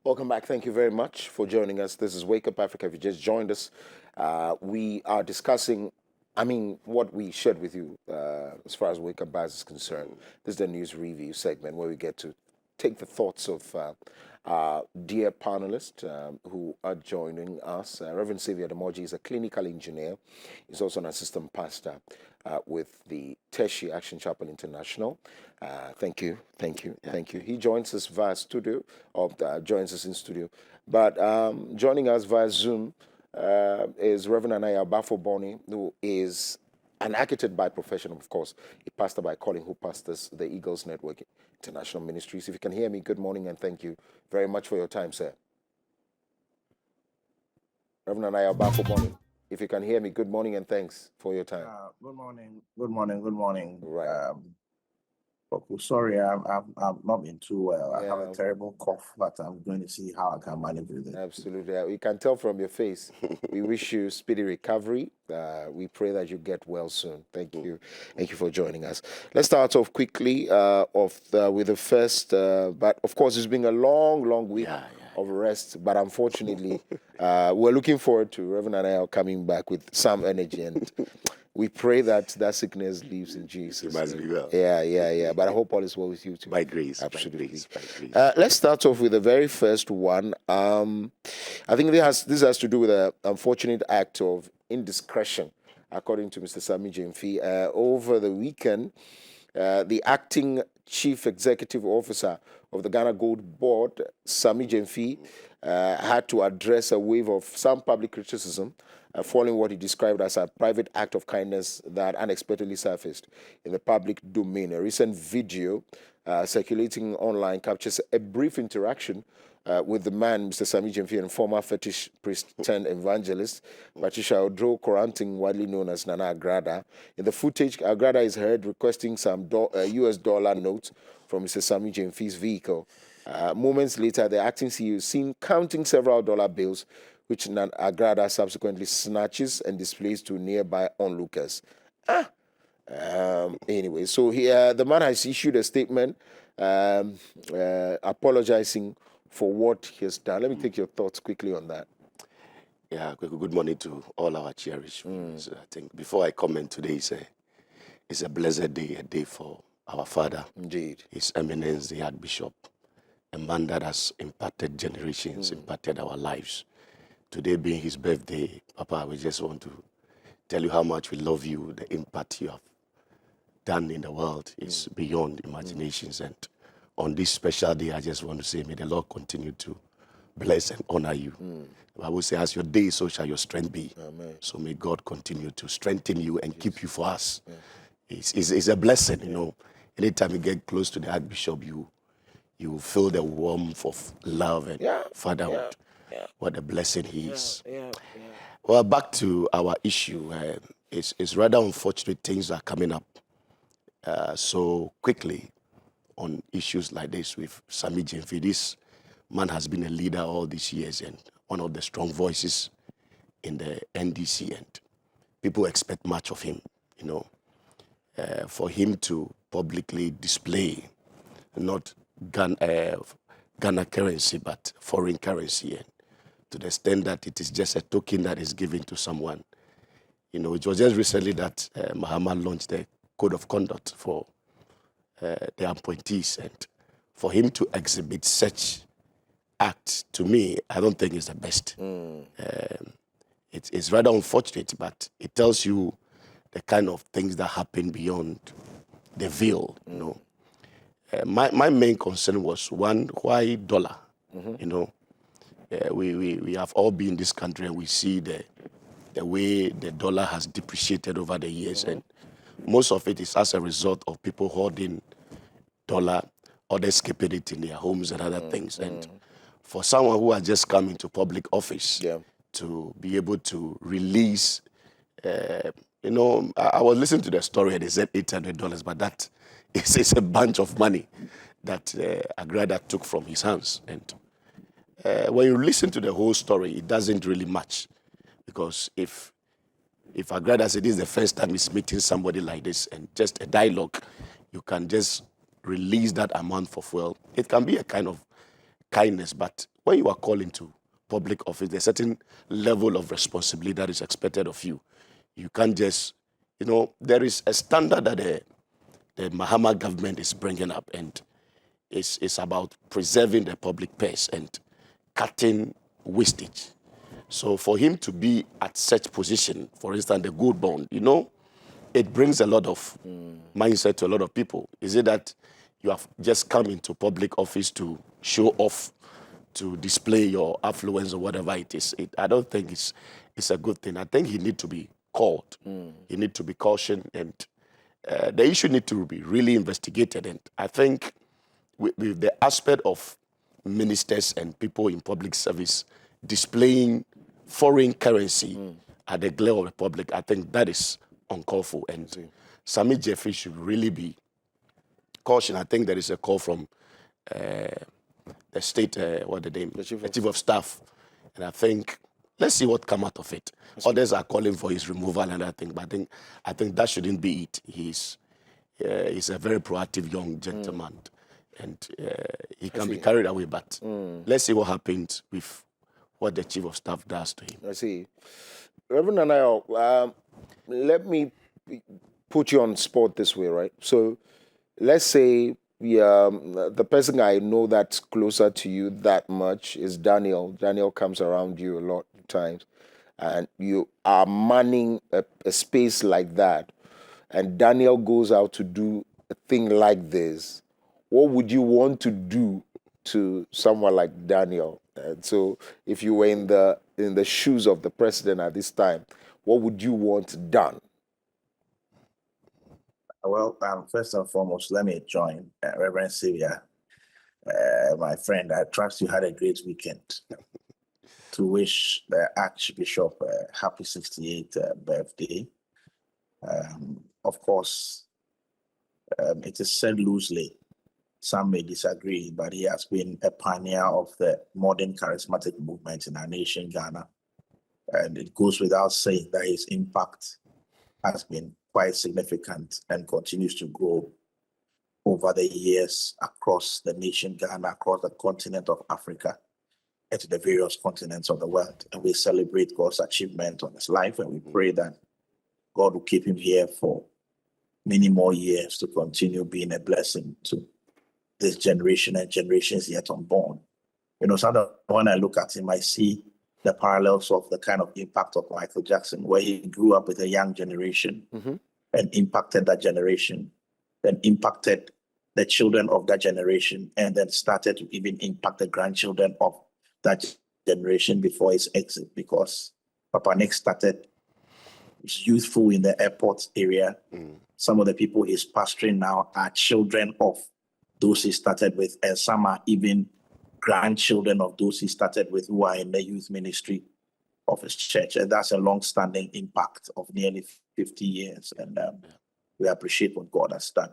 Welcome back. Thank you very much for joining us. This is Wake Up Africa. If you just joined us, we are discussing, what we shared with you as far as Wake Up Buzz is concerned. This is the news review segment where we get to take the thoughts of our dear panelists who are joining us. Reverend Xavier Demoji is a clinical engineer. He's also an assistant pastor with the Tertiary Action Chapel International. Thank you. He joins us via studio, or joins us in studio. But joining us via Zoom is Reverend Anaya Bafo Boni, who is an architect by profession, of course, a pastor by calling, who pastors the Eagles Network International Ministries. If you can hear me, good morning and thank you very much for your time, sir. Reverend Anaya Bafo Boni, if you can hear me, good morning and thanks for your time. Good morning. Right. Sorry, I've not been too well. I have a terrible cough, but I'm going to see how I can manage with it. Absolutely. We can tell from your face. We wish you speedy recovery. We pray that you get well soon. Thank you. Thank you for joining us. Let's start off quickly with the first, but of course, it's been a long week of rest, but unfortunately, we're looking forward to Reverend Anaya coming back with some energy, and we pray that sickness leaves in Jesus. You must be well. Yeah. But I hope all is well with you too. By grace. Absolutely. By grace. Let's start off with the very first one. I think this has to do with an unfortunate act of indiscretion, according to Mr. Sami Jemfi. Over the weekend, the acting chief executive officer of the Ghana Gold Board, Sami Jemfi, had to address a wave of some public criticism following what he described as a private act of kindness that unexpectedly surfaced in the public domain. A recent video circulating online captures a brief interaction with the man, Mr. Sami Jemfi, and former fetish priest turned evangelist, Patricia Odro Koranting, widely known as Nana Agrada. In the footage, Agrada is heard requesting some US dollar notes from Mr. Sami Jemfi's vehicle. Moments later, the acting CEO is seen counting several dollar bills, which Agrada subsequently snatches and displays to nearby onlookers. Anyway, so here the man has issued a statement apologizing for what he has done. Let me take your thoughts quickly on that. Yeah, good morning to all our cherished friends. I think before I comment today, it's a blessed day, a day for our father. Indeed. His Eminence, the Archbishop, a man that has impacted generations, impacted our lives. Today being his birthday, Papa, we just want to tell you how much we love you. The impact you have done in the world is beyond imaginations. And on this special day, I just want to say, may the Lord continue to bless and honor you. The Bible says, as your day, so shall your strength be. Amen. So may God continue to strengthen you and keep you for us. It's a blessing, you know. Anytime you get close to the Archbishop, you feel the warmth of love and fatherhood. What a blessing he is. Well, back to our issue. It's rather unfortunate things are coming up so quickly on issues like this with Sami Jemfi. This man has been a leader all these years and one of the strong voices in the NDC, and people expect much of him, you know. For him to publicly display not Ghana currency, but foreign currency, and to the extent that it is just a token that is given to someone. You know, it was just recently that Mahama launched the code of conduct for the appointees, and for him to exhibit such acts, to me, I don't think it's the best. It's rather unfortunate, but it tells you the kind of things that happen beyond the veil, you know. My main concern was, one, why dollar? You know, we have all been in this country and we see the way the dollar has depreciated over the years, and most of it is as a result of people hoarding dollar, others keeping it in their homes and other things. And for someone who has just come into public office to be able to release, you know, I was listening to the story and they said $800, but that is a bunch of money that Agrada took from his hands. And when you listen to the whole story, it doesn't really match, because if Agrada said this is the first time he's meeting somebody like this and just a dialogue, you can just release that amount for fuel. It can be a kind of kindness, but when you are called into public office, there's a certain level of responsibility that is expected of you. You can't just, there is a standard that the Mahama government is bringing up, and it's about preserving the public purse and cutting wastage. So for him to be at such position, for instance, the gold bond, it brings a lot of mindset to a lot of people. Is it that you have just come into public office to show off, to display your affluence or whatever it is? I don't think it's a good thing. I think he need to be called. He need to be cautioned, and the issue need to be really investigated. And I think with the aspect of ministers and people in public service displaying foreign currency at the glare of the public, I think that is uncalled for. And Sammy Jeffrey should really be cautioned. I think there is a call from the state, the chief of staff. And I think, let's see what come out of it. Others are calling for his removal and I think, but I think that shouldn't be it. He's a very proactive young gentleman, and he can be carried away. But let's see what happens with what the chief of staff does to him. I see. Reverend Anayo, let me put you on spot this way, right? So let's say the person I know that's closer to you that much is Daniel. Daniel comes around you a lot of times, and you are manning a space like that, and Daniel goes out to do a thing like this. What would you want to do to someone like Daniel? And so if you were in the shoes of the president at this time, what would you want done? Well, first and foremost, let me join Reverend Sylvia, my friend. I trust you had a great weekend. To wish the Archbishop a happy 68th birthday. Of course, it is said loosely. Some may disagree, but he has been a pioneer of the modern charismatic movement in our nation, Ghana. And it goes without saying that his impact has been quite significant and continues to grow over the years across the nation, Ghana, across the continent of Africa, and to the various continents of the world. And we celebrate God's achievement on his life, and we pray that God will keep him here for many more years to continue being a blessing to this generation and generations yet unborn. Sometimes when I look at him, I see the parallels of the kind of impact of Michael Jackson, where he grew up with a young generation and impacted that generation, then impacted the children of that generation, and then started to even impact the grandchildren of that generation before his exit, because Papa Nick started youthful in the airport area. Some of the people he's pastoring now are children of those he started with, and some are even grandchildren of those he started with who are in the youth ministry of his church. And that's a long-standing impact of nearly 50 years. And we appreciate what God has done.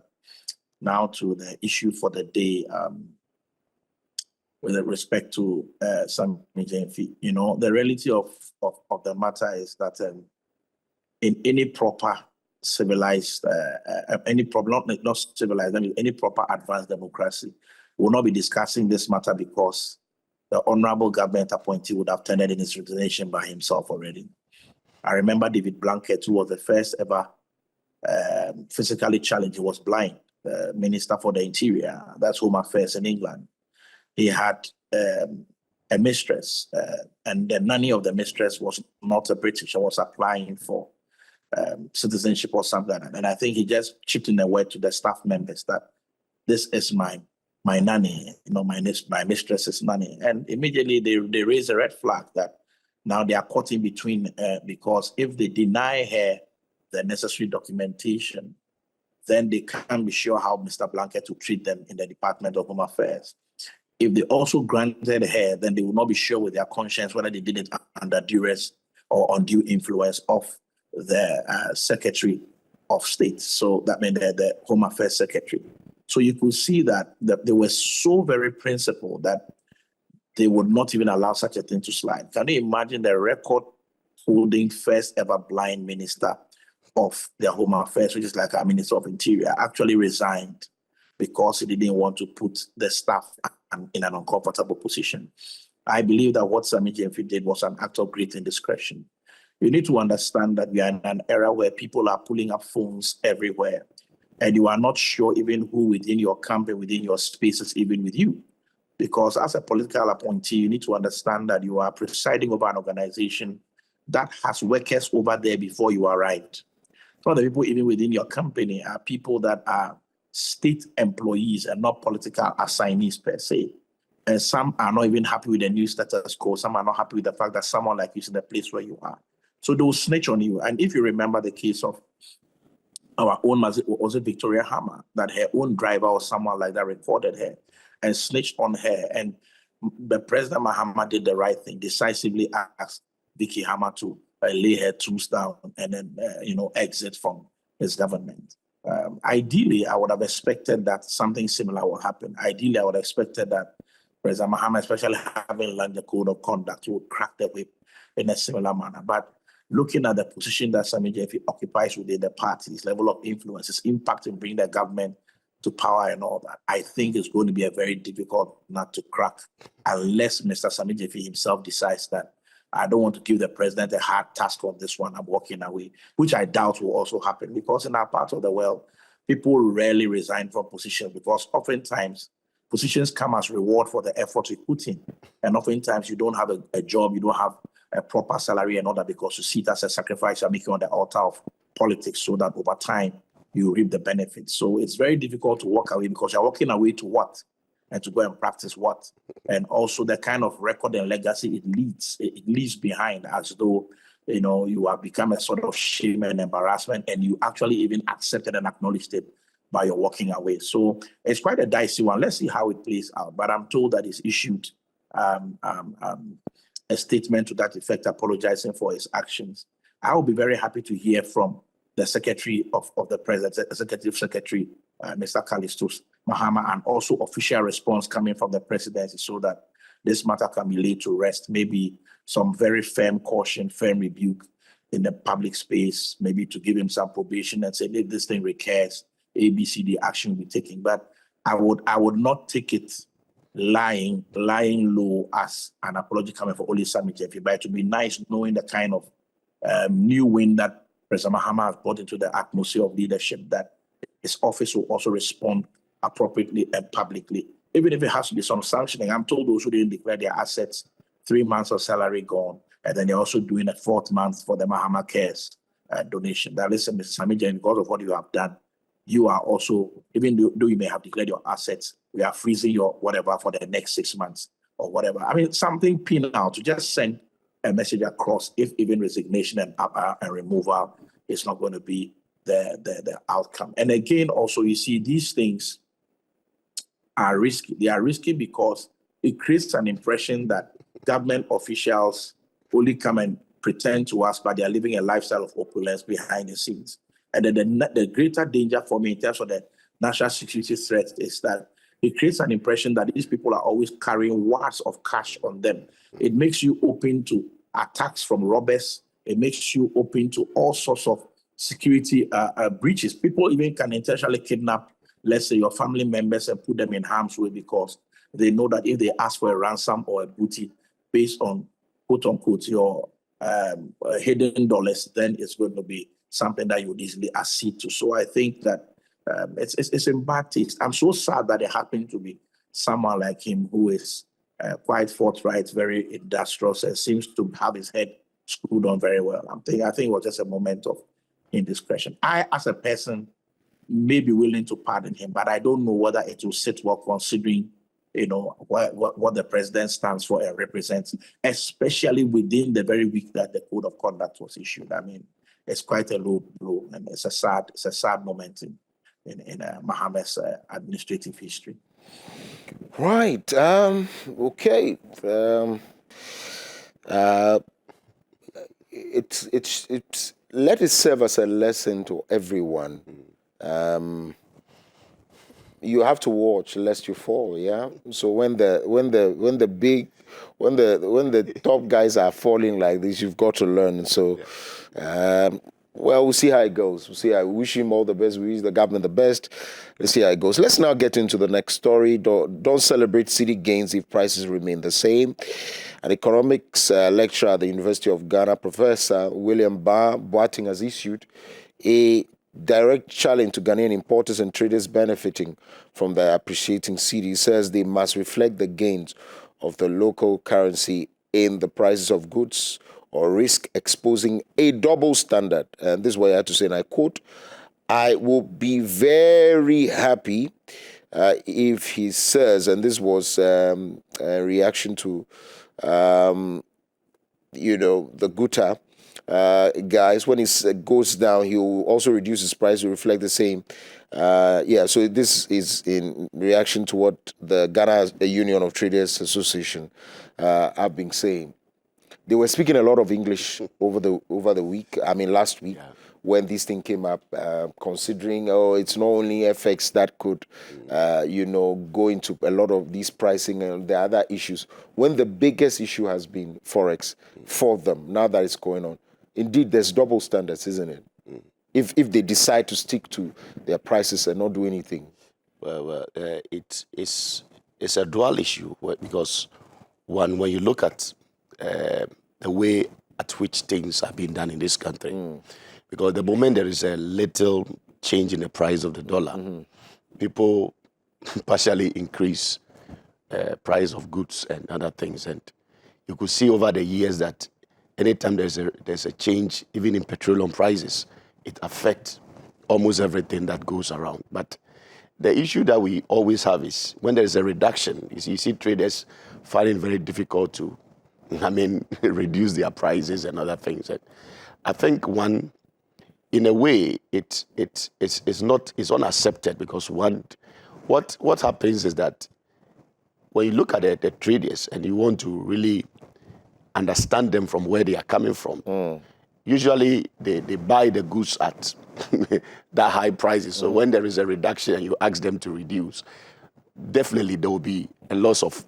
Now to the issue for the day, with respect to some fee. The reality of the matter is that in any proper civilized, any proper advanced democracy, we will not be discussing this matter because the honorable government appointee would have tendered in his resignation by himself already. I remember David Blanket, who was the first ever physically challenged. He was blind, Minister for the Interior. That's Home Affairs in England. He had a mistress, and the nanny of the mistress was not a British. She was applying for citizenship or something like that. And I think he just chipped in a word to the staff members that this is my nanny, my mistress's nanny. And immediately they raised a red flag that now they are caught in between, because if they deny her the necessary documentation, then they can't be sure how Mr. Blanket will treat them in the Department of Home Affairs. If they also granted her, then they will not be sure with their conscience whether they did it under duress or undue influence of the Secretary of State. So that meant the Home Affairs Secretary. So you could see that they were so very principled that they would not even allow such a thing to slide. Can you imagine the record-holding first ever blind minister of the Home Affairs, which is like our Minister of Interior, actually resigned because he didn't want to put the staff in an uncomfortable position. I believe that what Sami Gyamfi did was an act of great indiscretion. You need to understand that we are in an era where people are pulling up phones everywhere, and you are not sure even who within your camp and within your space is even with you. Because as a political appointee, you need to understand that you are presiding over an organization that has workers over there before you arrived. Some of the people even within your company are people that are state employees and not political assignees per se. And some are not even happy with the new status quo. Some are not happy with the fact that someone like you is in the place where you are. So they will snitch on you. And if you remember the case of our own, was it Victoria Hammer, that her own driver or someone like that recorded her and snitched on her. And the President Mahama did the right thing, decisively asked Vicky Hammer to lay her tools down and then, exit from his government. Ideally, I would have expected that something similar would happen. Ideally, I would have expected that President Mahama, especially having learned the code of conduct, would crack the whip in a similar manner. But looking at the position that Sami Gyamfi occupies within the party, his level of influence, his impact in bringing the government to power and all that, I think it's going to be a very difficult nut to crack unless Mr. Sami Gyamfi himself decides that I don't want to give the president a hard task on this one, I'm walking away, which I doubt will also happen because in our part of the world, people rarely resign from positions because oftentimes positions come as reward for the effort you put in. And oftentimes you don't have a job, you don't have a proper salary and all that because you see it as a sacrifice you're making on the altar of politics so that over time you reap the benefits. So it's very difficult to walk away because you're walking away to what? And to go and practice what? And also the kind of record and legacy it leaves behind as though, you have become a sort of shame and embarrassment and you actually even accepted and acknowledged it by your walking away. So it's quite a dicey one. Let's see how it plays out. But I'm told that he's issued a statement to that effect, apologizing for his actions. I will be very happy to hear from the Secretary of the President, Executive Secretary, Mr. Callistus Mahama, and also official response coming from the Presidency so that this matter can be laid to rest. Maybe some very firm caution, firm rebuke in the public space, maybe to give him some probation and say, if this thing recurs, ABCD action will be taken. But I would not take it lying low as an apology coming for only Sami Gyamfi. But it would be nice knowing the kind of new wind that President Mahama has brought into the atmosphere of leadership, that his office will also respond appropriately and publicly, even if it has to be some sanctioning. I'm told those who didn't declare their assets, 3 months of salary gone, and then they're also doing a 4th month for the Mahama Cares donation. That listen, Mr. Sami Gyamfi, because of what you have done, you are also, even though you may have declared your assets, we are freezing your whatever for the next 6 months or whatever. I mean, something penal to just send a message across, if even resignation and removal is not going to be the outcome. And again, also, you see, these things are risky. They are risky because it creates an impression that government officials only come and pretend to us, but they are living a lifestyle of opulence behind the scenes. And then the greater danger for me in terms of the national security threat is that it creates an impression that these people are always carrying wads of cash on them. It makes you open to attacks from robbers. It makes you open to all sorts of security breaches. People even can intentionally kidnap, let's say, your family members and put them in harm's way because they know that if they ask for a ransom or a booty based on, quote unquote, your hidden dollars, then it's going to be something that you would easily accede to. So I think that it's in bad taste. I'm so sad that it happened to be someone like him who is quite forthright, very industrious, and seems to have his head screwed on very well. I think it was just a moment of indiscretion. I, as a person, may be willing to pardon him, but I don't know whether it will sit well considering, what the president stands for and represents, especially within the very week that the code of conduct was issued. I mean, it's quite a low blow, and it's a sad moment in Mahama's administrative history. Right. Okay. It's let it serve as a lesson to everyone. You have to watch lest you fall. Yeah. So when the top guys are falling like this, you've got to learn. So Well, we'll see how it goes. We'll see. I wish him all the best. We wish the government the best. Let's see how it goes. Let's now get into the next story. Don't celebrate city gains if prices remain the same. An economics lecturer at the University of Ghana, Professor William Boateng, has issued a direct challenge to Ghanaian importers and traders benefiting from the appreciating cedi. He says they must reflect the gains of the local currency in the prices of goods, or risk exposing a double standard. And this is what I had to say, and I quote, "I will be very happy if he says," and this was a reaction to, the Guta guys, when it goes down, he will also reduce his price to reflect the same. So this is in reaction to what the Ghana Union of Traders Association have been saying. They were speaking a lot of English over the week. I mean, last week, when this thing came up, considering it's not only FX that could, go into a lot of these pricing and the other issues. When the biggest issue has been forex for them, now that it's going on, indeed, there's double standards, isn't it? If they decide to stick to their prices and not do anything. Well, it's a dual issue because when you look at the way at which things are being done in this country, because the moment there is a little change in the price of the dollar, people partially increase price of goods and other things, and you could see over the years that anytime there's a change, even in petroleum prices, it affects almost everything that goes around. But the issue that we always have is when there's a reduction, you see traders finding it very difficult to reduce their prices and other things. And I think in a way, it's unaccepted because what happens is that when you look at the traders and you want to really understand them from where they are coming from, usually they buy the goods at that high prices. So when there is a reduction and you ask them to reduce, definitely there will be a loss of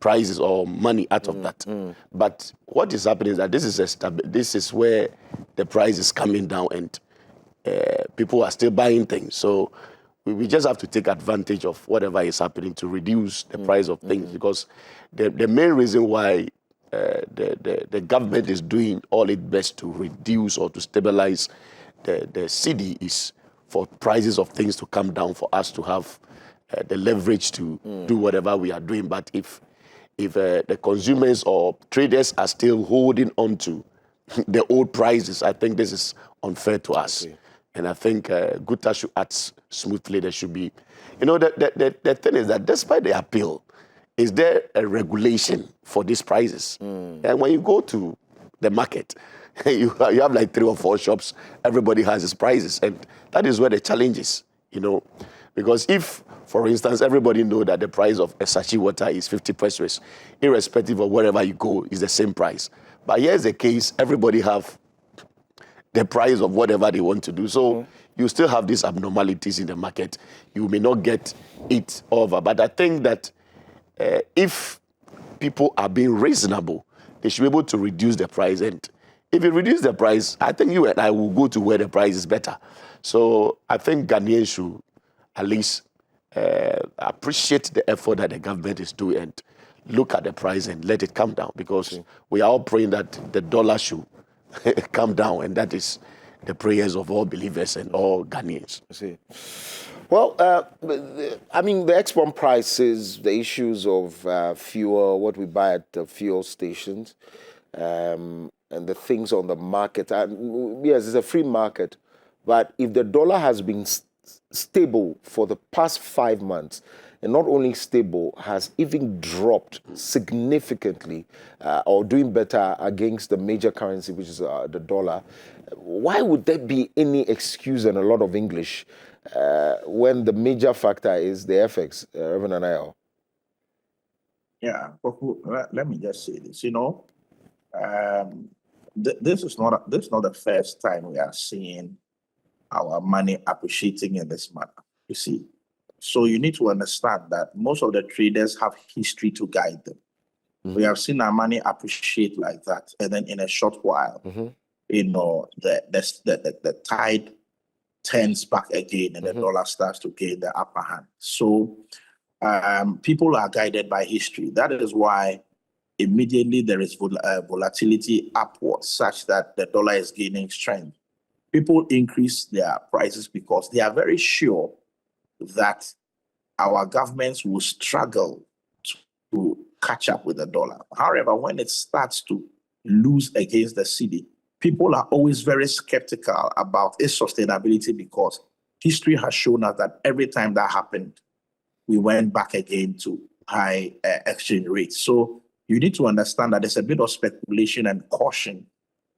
prices or money out of that. But what is happening is that this is where the price is coming down and people are still buying things. So we just have to take advantage of whatever is happening to reduce the price of things, because the main reason why the government is doing all its best to reduce or to stabilize the cedi is for prices of things to come down, for us to have the leverage to do whatever we are doing. But if the consumers or traders are still holding on to the old prices, I think this is unfair to us. Okay. And I think Guta should act smoothly. There should be, the thing is that despite the appeal, is there a regulation for these prices? And when you go to the market, you have like 3 or 4 shops, everybody has his prices. And that is where the challenge is, because if, for instance, everybody know that the price of a sachet water is 50 pesos, irrespective of wherever you go, is the same price. But here's the case, everybody have the price of whatever they want to do. So you still have these abnormalities in the market. You may not get it over. But I think that if people are being reasonable, they should be able to reduce the price. And if you reduce the price, I think you and I will go to where the price is better. So I think Ghanaians should at least appreciate the effort that the government is doing and look at the price and let it come down, because we are all praying that the dollar should come down, and that is the prayers of all believers and all Ghanaians. Well, the export prices, the issues of fuel, what we buy at the fuel stations, and the things on the market. Yes, it's a free market, but if the dollar has been stable for the past 5 months, and not only stable, has even dropped significantly or doing better against the major currency, which is the dollar, why would there be any excuse and a lot of English when the major factor is the FX, Reverend Anayo? Yeah, let me just say this. This is not the first time we are seeing our money appreciating in this manner. You see, so you need to understand that most of the traders have history to guide them. We have seen our money appreciate like that, and then in a short while, the tide turns back again and the dollar starts to gain the upper hand. So people are guided by history. That is why immediately there is volatility upwards, such that the dollar is gaining strength. People increase their prices because they are very sure that our governments will struggle to catch up with the dollar. However, when it starts to lose against the cedi, people are always very skeptical about its sustainability, because history has shown us that every time that happened, we went back again to high exchange rates. So you need to understand that there's a bit of speculation and caution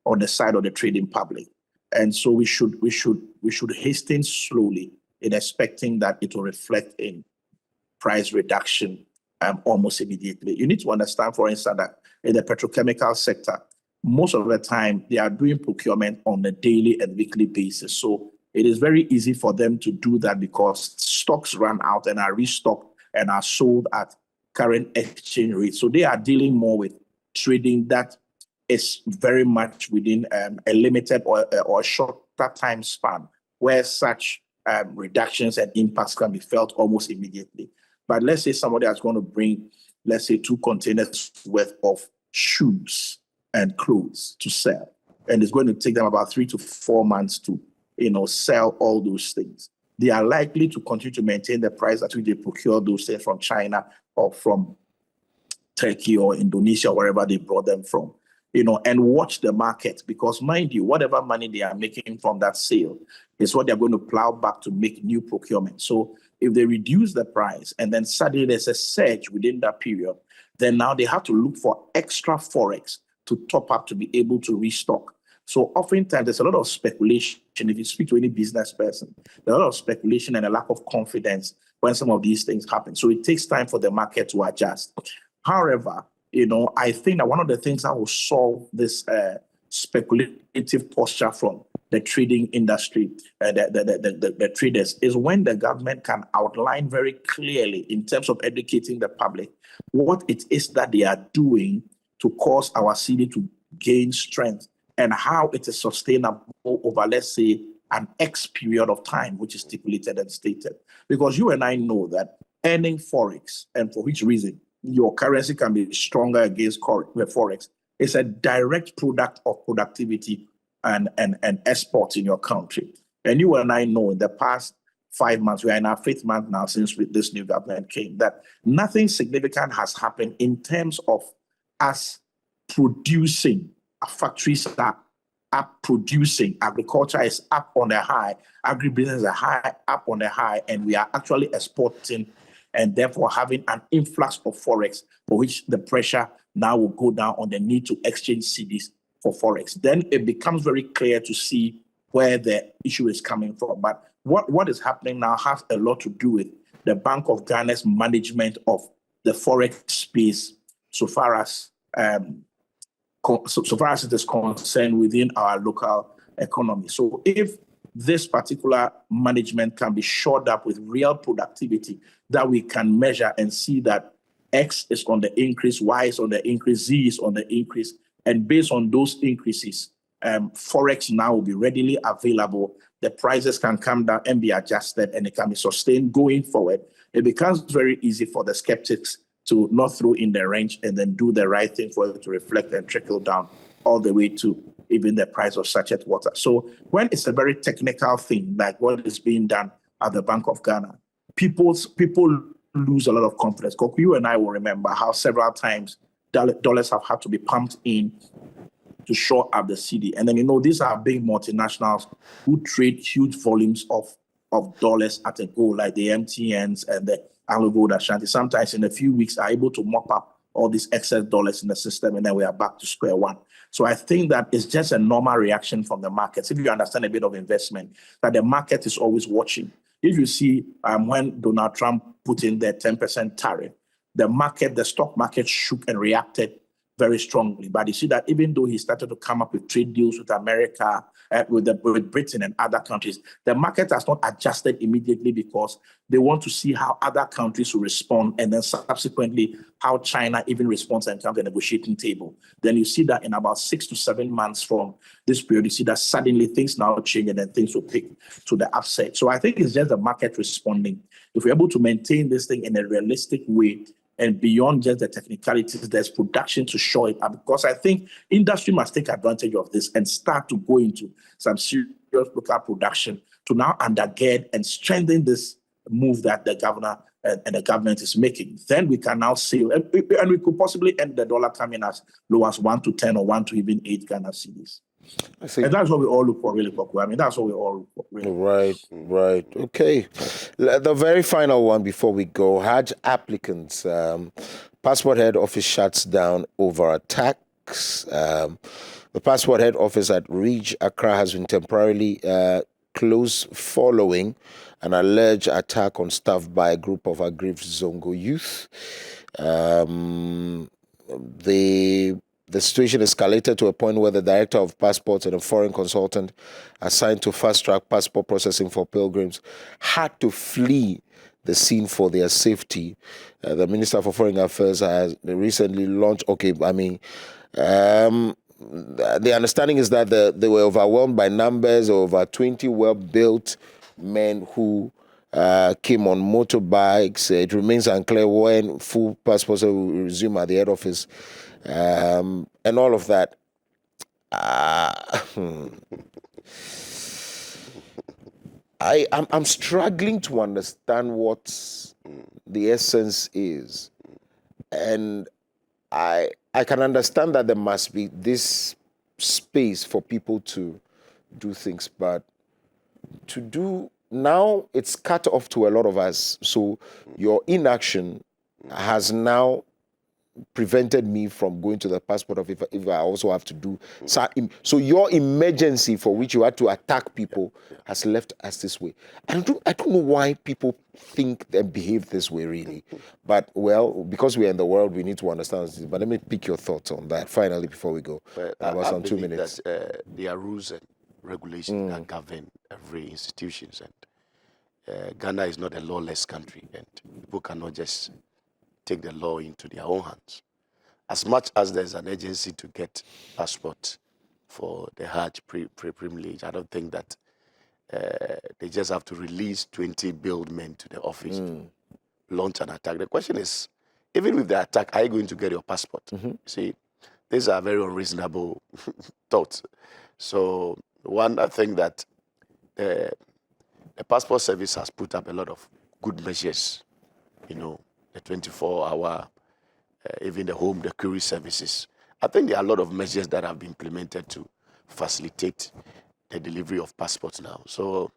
on the side of the trading public. And so we should hasten slowly in expecting that it will reflect in price reduction almost immediately. You need to understand, for instance, that in the petrochemical sector, most of the time they are doing procurement on a daily and weekly basis. So it is very easy for them to do that because stocks run out and are restocked and are sold at current exchange rates. So they are dealing more with trading that is very much within a limited or a shorter time span, where such reductions and impacts can be felt almost immediately. But let's say somebody is going to bring, let's say, 2 containers worth of shoes and clothes to sell, and it's going to take them about 3 to 4 months to, sell all those things. They are likely to continue to maintain the price at which they procure those things from China or from Turkey or Indonesia, wherever they brought them from, and watch the market, because mind you, whatever money they are making from that sale is what they're going to plow back to make new procurement. So if they reduce the price and then suddenly there's a surge within that period, then now they have to look for extra forex to top up to be able to restock. So oftentimes there's a lot of speculation. If you speak to any business person, there's a lot of speculation and a lack of confidence when some of these things happen. So it takes time for the market to adjust. However, I think that one of the things that will solve this speculative posture from the trading industry, the traders, is when the government can outline very clearly, in terms of educating the public, what it is that they are doing to cause our cedi to gain strength and how it is sustainable over, let's say, an X period of time, which is stipulated and stated. Because you and I know that earning forex, and for which reason your currency can be stronger against forex, is a direct product of productivity and exports in your country. And you and I know in the past 5 months, we are in our 5th month now since this new government came, that nothing significant has happened in terms of us producing. Our factories are up producing, agriculture is up on a high, agribusiness is up on a high, and we are actually exporting and therefore having an influx of forex, for which the pressure now will go down on the need to exchange cedis for forex. Then it becomes very clear to see where the issue is coming from. But what is happening now has a lot to do with the Bank of Ghana's management of the forex space, so far as it is concerned within our local economy. So if this particular management can be shored up with real productivity that we can measure and see that X is on the increase, Y is on the increase, Z is on the increase, and based on those increases, forex now will be readily available. The prices can come down and be adjusted, and it can be sustained going forward. It becomes very easy for the skeptics to not throw in the range and then do the right thing for it to reflect and trickle down all the way to even the price of sachet water. So when it's a very technical thing, like what is being done at the Bank of Ghana, people lose a lot of confidence. Because you and I will remember how several times dollars have had to be pumped in to shore up the cedi. And then, these are big multinationals who trade huge volumes of dollars at a go, like the MTNs and the Anglo Gold Ashanti. Sometimes in a few weeks are able to mop up all these excess dollars in the system, and then we are back to square one. So I think that it's just a normal reaction from the markets. If you understand a bit of investment, that the market is always watching. If you see when Donald Trump put in the 10% tariff, the stock market shook and reacted very strongly. But you see that even though he started to come up with trade deals with America, with Britain and other countries, the market has not adjusted immediately because they want to see how other countries will respond, and then subsequently how China even responds and comes to the negotiating table. Then you see that in about 6 to 7 months from this period, you see that suddenly things now change and then things will pick to the upside. So I think it's just the market responding. If we're able to maintain this thing in a realistic way, and beyond just the technicalities, there's production to show it up. Because I think industry must take advantage of this and start to go into some serious local production to now undergird and strengthen this move that the governor and the government is making. Then we can now sail, and we could possibly end the dollar coming as low as 1 to 10 or 1 to even 8 Ghana cedis. And that's what we all look for, really, Poku. I mean, that's what we all look for, really. Right. Okay. The very final one before we go. Hajj applicants. Passport head office shuts down over attacks. The passport head office at Ridge, Accra, has been temporarily closed following an alleged attack on staff by a group of aggrieved Zongo youth. The situation escalated to a point where the director of passports and a foreign consultant assigned to fast-track passport processing for pilgrims had to flee the scene for their safety. The Minister for Foreign Affairs has recently launched, the understanding is that they were overwhelmed by numbers of over 20 well-built men who came on motorbikes. It remains unclear when full passports will resume at the head office. And all of that. I'm struggling to understand what the essence is, and I can understand that there must be this space for people to do things, but to do now it's cut off to a lot of us. So your inaction has now prevented me from going to the passport office if I also have to do. So your emergency for which you had to attack people has left us this way. I don't know why people think and behave this way, really. But, well, because we're in the world, we need to understand this. But let me pick your thoughts on that, finally, before we go. About some 2 minutes. That, there are rules and regulations that govern every institution. And Ghana is not a lawless country, and people cannot just take the law into their own hands. As much as there's an agency to get passport for the Hajj privilege, I don't think that they just have to release 20 billed men to the office to launch an attack. The question is, even with the attack, are you going to get your passport? See, these are very unreasonable thoughts. So one, I think that the Passport Service has put up a lot of good measures, the 24-hour, even the home, the query services. I think there are a lot of measures that have been implemented to facilitate the delivery of passports now. So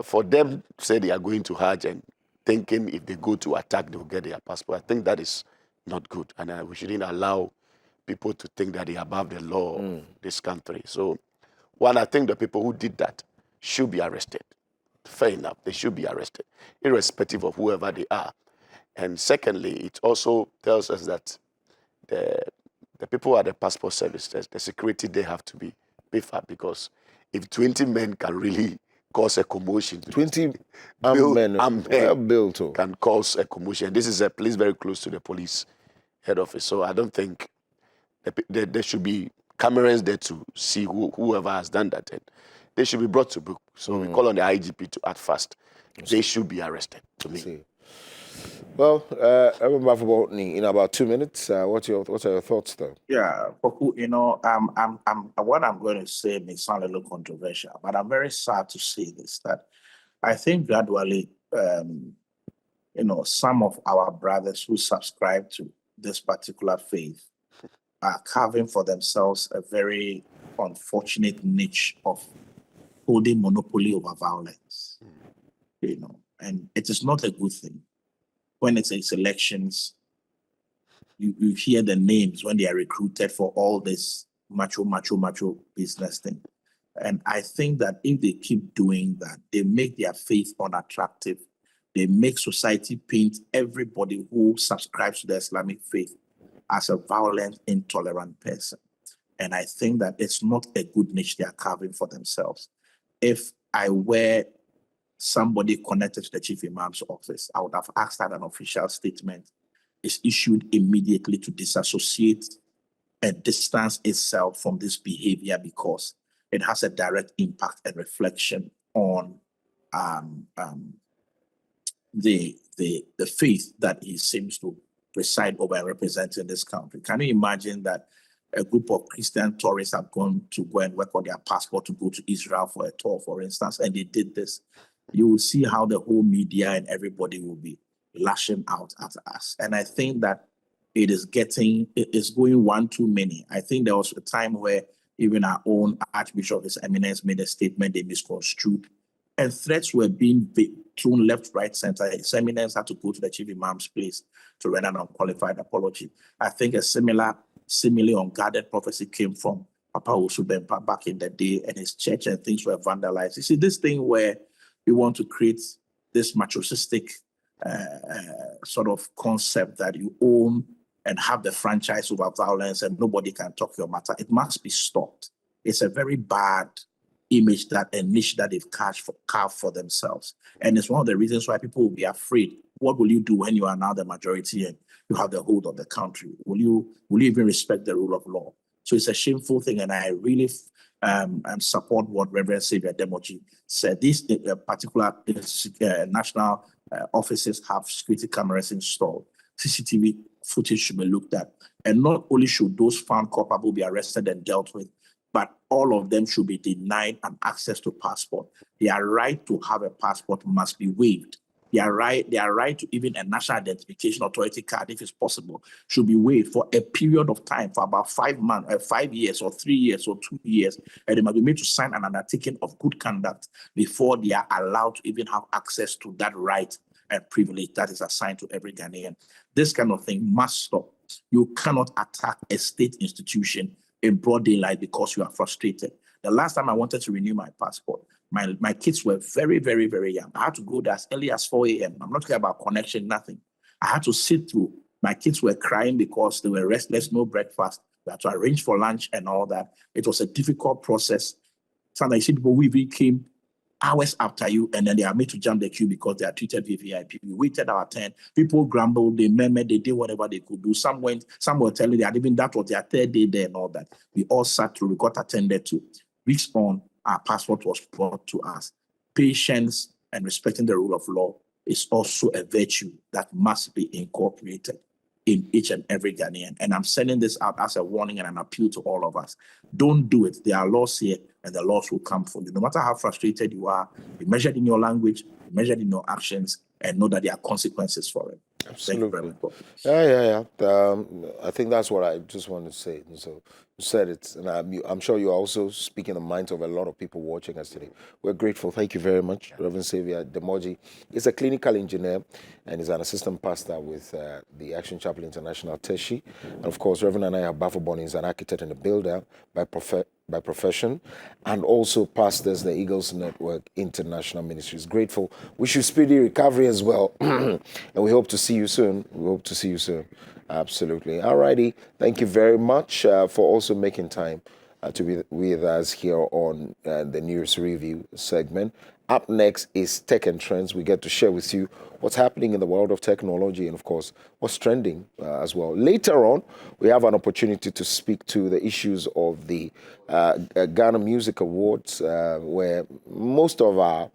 for them to say they are going to Hajj and thinking if they go to attack, they will get their passport, I think that is not good. And we shouldn't allow people to think that they are above the law of this country. So one, I think the people who did that should be arrested. Fair enough, they should be arrested, irrespective of whoever they are. And secondly, it also tells us that the people at the Passport Service, the security, they have to be beefed up, because if 20 men can really cause a commotion, 20 men can cause a commotion. This is a place very close to the police head office, so I don't think there should be cameras there to see whoever has done that, and they should be brought to book. So we call on the IGP to act fast. They should be arrested, to me. Well, in about 2 minutes, what are your thoughts, though? Yeah, Poku, what I'm going to say may sound a little controversial, but I'm very sad to say this, that I think gradually, some of our brothers who subscribe to this particular faith are carving for themselves a very unfortunate niche of holding monopoly over violence, and it is not a good thing. When it's elections, you hear the names when they are recruited for all this macho business thing. And I think that if they keep doing that, they make their faith unattractive. They make society paint everybody who subscribes to the Islamic faith as a violent, intolerant person. And I think that it's not a good niche they are carving for themselves. If I were somebody connected to the chief imam's office, I would have asked that an official statement is issued immediately to disassociate and distance itself from this behavior, because it has a direct impact and reflection on the faith that he seems to preside over and represent in this country. Can you imagine that a group of Christian tourists have gone to go and work on their passport to go to Israel for a tour, for instance, and they did this? You will see how the whole media and everybody will be lashing out at us. And I think that it is going one too many. I think there was a time where even our own Archbishop, His Eminence, made a statement they misconstrued, and threats were being thrown left, right, center. His Eminence had to go to the chief imam's place to render an unqualified apology. I think a similarly unguarded prophecy came from Papa Osubempa back in the day, and his church, and things were vandalized. You see, this thing where we want to create this matricistic sort of concept that you own and have the franchise over violence and nobody can talk your matter, it must be stopped. It's a very bad image, that a niche that they've carved for themselves. And it's one of the reasons why people will be afraid. What will you do when you are now the majority and you have the hold of the country? Will you even respect the rule of law? So it's a shameful thing, and I really support what Reverend Xavier Demoji said. These particular national offices have security cameras installed. CCTV footage should be looked at. And not only should those found culpable be arrested and dealt with, but all of them should be denied an access to passport. Their right to have a passport must be waived. Their right to even a national identification authority card, if it's possible, should be waived for a period of time, for about 5 months, 5 years, or 3 years, or 2 years, and they must be made to sign an undertaking of good conduct before they are allowed to even have access to that right and privilege that is assigned to every Ghanaian. This kind of thing must stop. You cannot attack a state institution in broad daylight because you are frustrated. The last time I wanted to renew my passport, my kids were very, very, very young. I had to go there as early as 4 a.m. I'm not talking about connection, nothing. I had to sit through. My kids were crying because they were restless, no breakfast. We had to arrange for lunch and all that. It was a difficult process. Sometimes you see people who even came hours after you, and then they are made to jump the queue because they are treated VIP. We waited our turn. People grumbled, they murmured, they did whatever they could do. Some were telling they had even that was their third day there and all that. We all sat through, we got attended to. Weeks on, our passport was brought to us. Patience and respecting the rule of law is also a virtue that must be incorporated in each and every Ghanaian. And I'm sending this out as a warning and an appeal to all of us. Don't do it. There are laws here, and the laws will come for you. No matter how frustrated you are, be measured in your language, be measured in your actions, and know that there are consequences for it. Absolutely. Yeah. I think that's what I just wanted to say. So you said it, and I'm sure you're also speaking the minds of a lot of people watching us today. We're grateful. Thank you very much, Reverend Xavier Demoji. He's a clinical engineer and is an assistant pastor with the Action Chapel International Teshi. And of course, Reverend Anaya Bafoboni is an architect and a builder by profession, and also pastors the Eagles Network International Ministries. Grateful. Wish you speedy recovery as well. And we hope to see you soon. Absolutely. All righty. Thank you very much for also making time to be with us here on the News Review segment. Up next is Tech and Trends. We get to share with you what's happening in the world of technology and, of course, what's trending as well. Later on, we have an opportunity to speak to the issues of the Ghana Music Awards, where most of our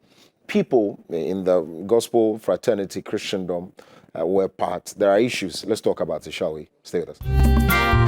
people in the gospel fraternity Christendom were part. There are issues. Let's talk about it, shall we? Stay with us.